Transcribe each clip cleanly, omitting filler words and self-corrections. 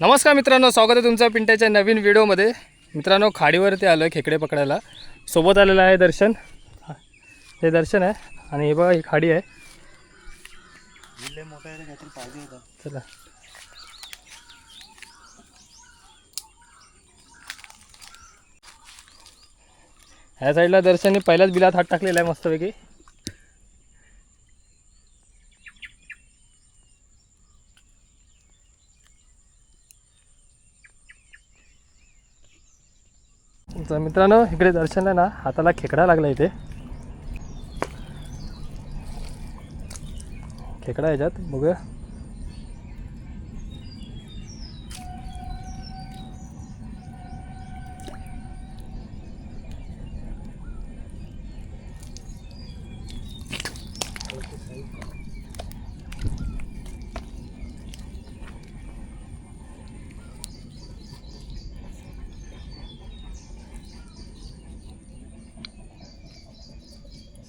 नमस्कार मित्रांनो, स्वागत आहे तुमचं पिंट्याच्या नवीन व्हिडिओमध्ये. मित्रांनो, खाडीवरती आलो आहे खेकडे पकडायला. सोबत आलेलं आहे दर्शन. हे दर्शन आहे आणि हे बघा ही खाडी आहे. चला ह्या साईडला दर्शनने पहिल्याच बिलात हात टाकलेला आहे मस्तपैकी. तर मित्रांनो, इकडे दर्शनला ना हाताला खेकडा लागला. इथे खेकडा ह्याच्यात बघूया.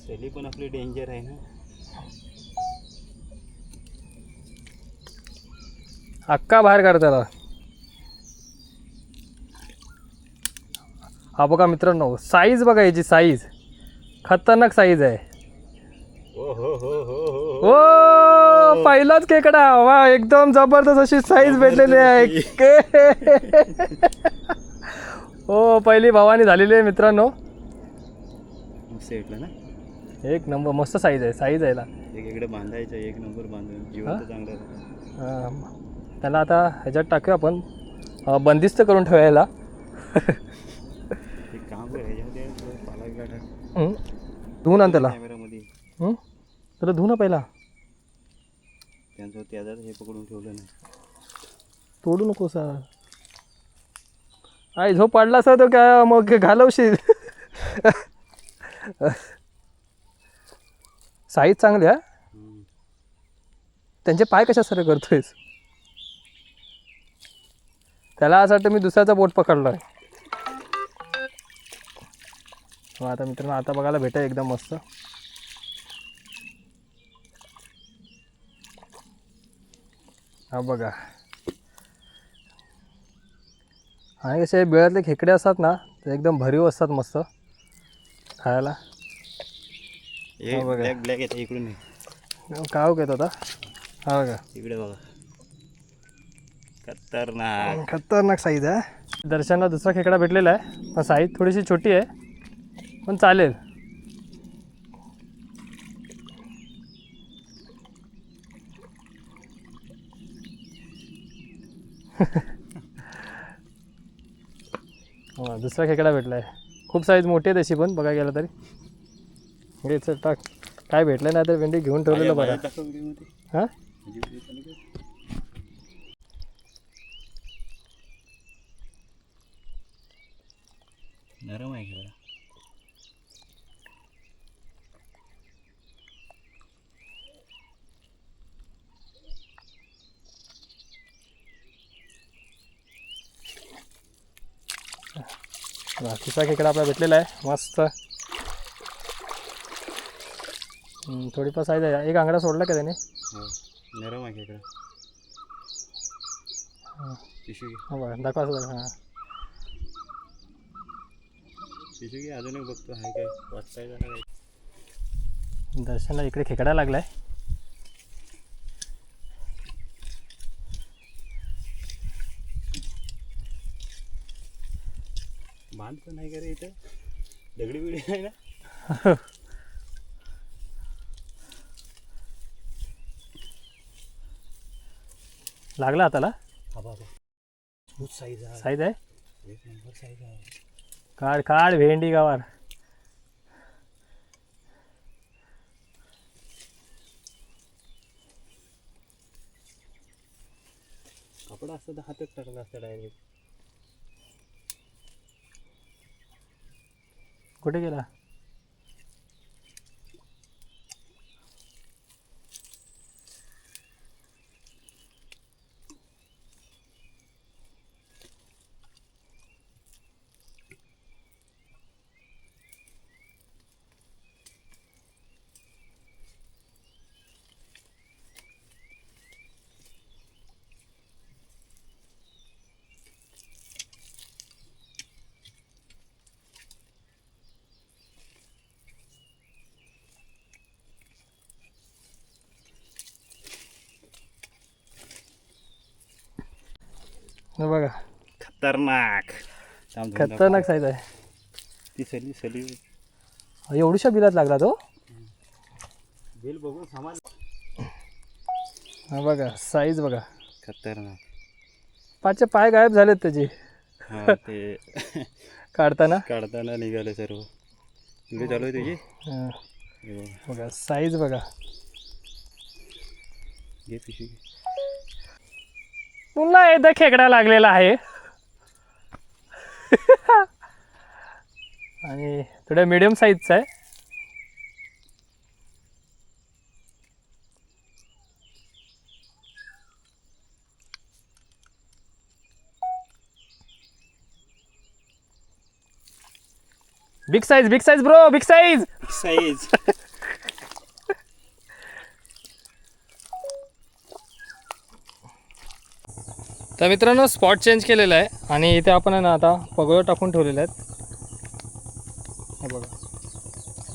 सेली पण आपली डेंजर आहे ना. अक्का बाहेर काढताना. हा बघा मित्रांनो, साईज बघा, याची साईज खतरनाक साईज आहे. हो हो हो हो हो ओ पहिलाच खेकडा. वा, एकदम जबरदस्त अशी साईज भेटलेली आहे. हो, पहिली भवानी झालेली आहे मित्रांनो. सेटला ना, एक नंबर मस्त साईज आहे. साईज आहे ना, एक इकडे बांधायचं, एक नंबर बांधून जिवंत चांगला राहतं. त्याला आता ह्याच्यात टाकूया आपण, बंदिस्त करून ठेवायला. एक काम कर, ह्याच्यामध्ये पाला बिला टाक. धुवून आण त्याला. कॅमेरामध्ये त्याला धुवून पहिला. त्यांचं त्याच्यात हे पकडून ठेवलं नाही. तोडू नको सर. आई झोप पाडला असा तो काय मग घालवशील. साईज चांगली आहे. त्यांचे पाय कशा सर करतोयस. त्याला असं वाटतं मी दुसऱ्याचा बोट पकडलो आहे. आता मित्रांनो, आता बघायला भेटेल एकदम मस्त. हा बघा, आणि कसे बिळातले खेकडे असतात ना, ते एकदम भरीव असतात मस्त खायला. ब्लॅक ब्लॅक येतं इकडून नाही. काय घेत होता. हा बघा, इकडे बघा, खतरनाक खतरनाक साईज आहे. दर्शनला दुसरा खेकडा भेटलेला आहे, पण साईज थोडीशी छोटी आहे, पण चालेल. दुसरा खेकडा भेटला आहे. खूप साईज मोठी आहे तशी, पण बघा गेला तरी. घे चल टाक. काय भेटलं नाही तर भेंडी घेऊन ठेवलेलं बघा. हां, नरम आहे खेळा. तिसरा खेकडा आपला भेटलेला आहे मस्त. थोडीफार साईज आहे. एक आंगडा सोडला का त्याने. नरम आहे खेकडा. पिशवी घे. हो बघा, दाखवा असं. हां, पिशवी घे. अजून एक बघतो आहे काय वाचताय जरा काय. दर्शनला इकडे खेकडा लागलाय. बांध पण नाही का रे इथं. दगडी बिडी आहे ना. लागला हाताला. हा बाबा, खूप साईज आहे. साईज आहे. एक नंबर साईज आहे. काढ काढ भेंडी गावार. कपडा असतं तर हातात टाकला असता डायरेक्ट. कुठे गेला. हे बघा खतरनाक. थांब, थांब, थांब. खतरनाक साईज आहे. ती सली सली एवढ्याशा बिलात लागला तो. बिल बघून सामान. हा बघा साईज बघा. खतरनाक. पाचचे पाय गायब झालेत त्याचे हा ते काढताना. काढताना निघाले सर्व. व्हिडिओ चालू आहे तुझी. हा, हे बघ. बघा साईज बघा. घे पिशवी घे. पुन्हा एकदा खेकडा लागलेला आहे. आणि थोड्या मीडियम साईजचा आहे. Big size bro, big size. Size. तर मित्रांनो स्पॉट चेंज केलेला आहे आणि इथे आपण आहे ना आता पगोळं टाकून ठेवलेले आहेत. हे बघा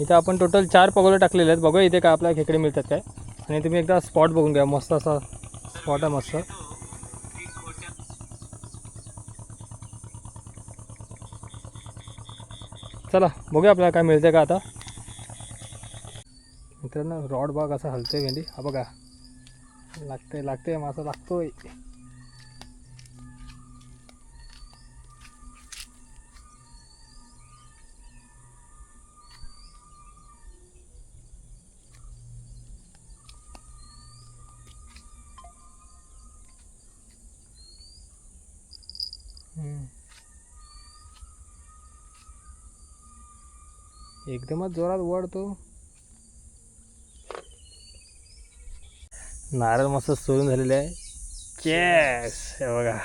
इथे आपण टोटल 4 पगोळे टाकलेले आहेत. बघा इथे काय आपल्याला खेकडे मिळतात काय. आणि तुम्ही एकदा स्पॉट बघून घ्या. मस्त असा स्पॉट आहे मस्त. चला बघूया आपल्याला काय मिळते का आता. मित्रांनो रॉड बाग असा हलतोय भेंडी. हा बघा लागते मासा लागतोय. एकदमच जोरात वळतो. नारळ मस्त सोडून झालेले आहे. चेस हे बघा.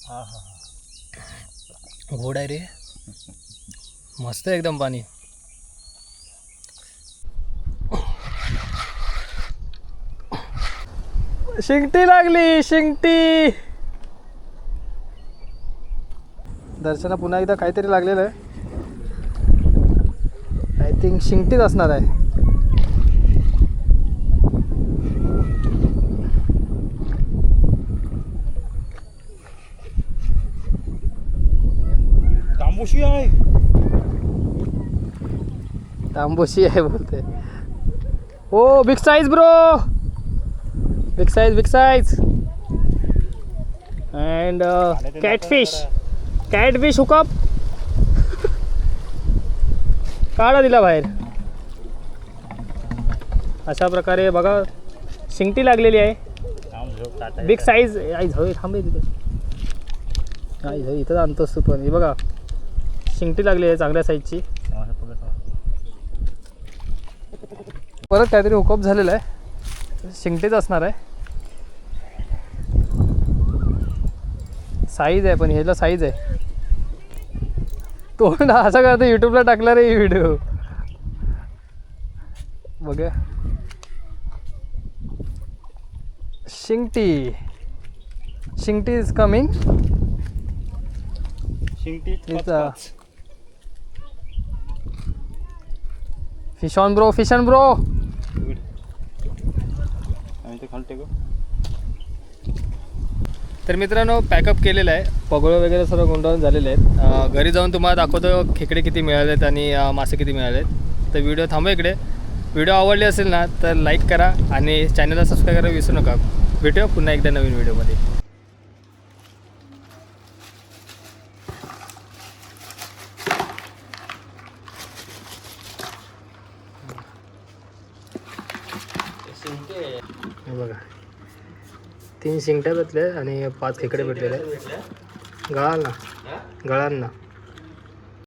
हा हा घोड आहे रे. मस्त एकदम पाणी. शिंगटी लागली शिंगटी. दर्शना पुन्हा एकदा काहीतरी लागलेलं आहे. आय थिंक शिंगटीच असणार आहे. तांबूशी आहे. तांबोशी आहे बोलते. Oh big size bro. Big size and catfish hookup. काढा दिला बाहेर. अशा प्रकारे बघा शिंगटी लागलेली आहे. Big size. थांबे तिथे इथं आणतोस तू पण. हे बघा शिंगटी लागली आहे चांगल्या साईजची. परत काहीतरी हुकअप झालेलं आहे. शिंगटीच असणार आहे. साईज आहे पण ह्याला साईज आहे. तोंड असं करतो. यूट्यूबला टाकला रे व्हिडिओ. बघा शिंगटी इज कमिंग. शिंगटी फिश ऑन ब्रो. आणि ते खालते गो. तर मित्रांनो पॅकअप केलेलं आहे. पगोळं वगैरे सर्व गुंडाळून झालेले आहेत. घरी जाऊन तुम्हाला दाखवतो खेकडे किती मिळालेत आणि मासे किती मिळालेत. तर व्हिडिओ थांबवा इकडे. व्हिडिओ आवडली असेल ना तर लाईक करा आणि चॅनलला सबस्क्राईब करायला विसरू नका. भेटूया पुन्हा एकदा नवीन व्हिडिओमध्ये. बघा 3 शिंगट्या भेटल्या आणि 5 खेकडे भेटलेले आहेत. गळांना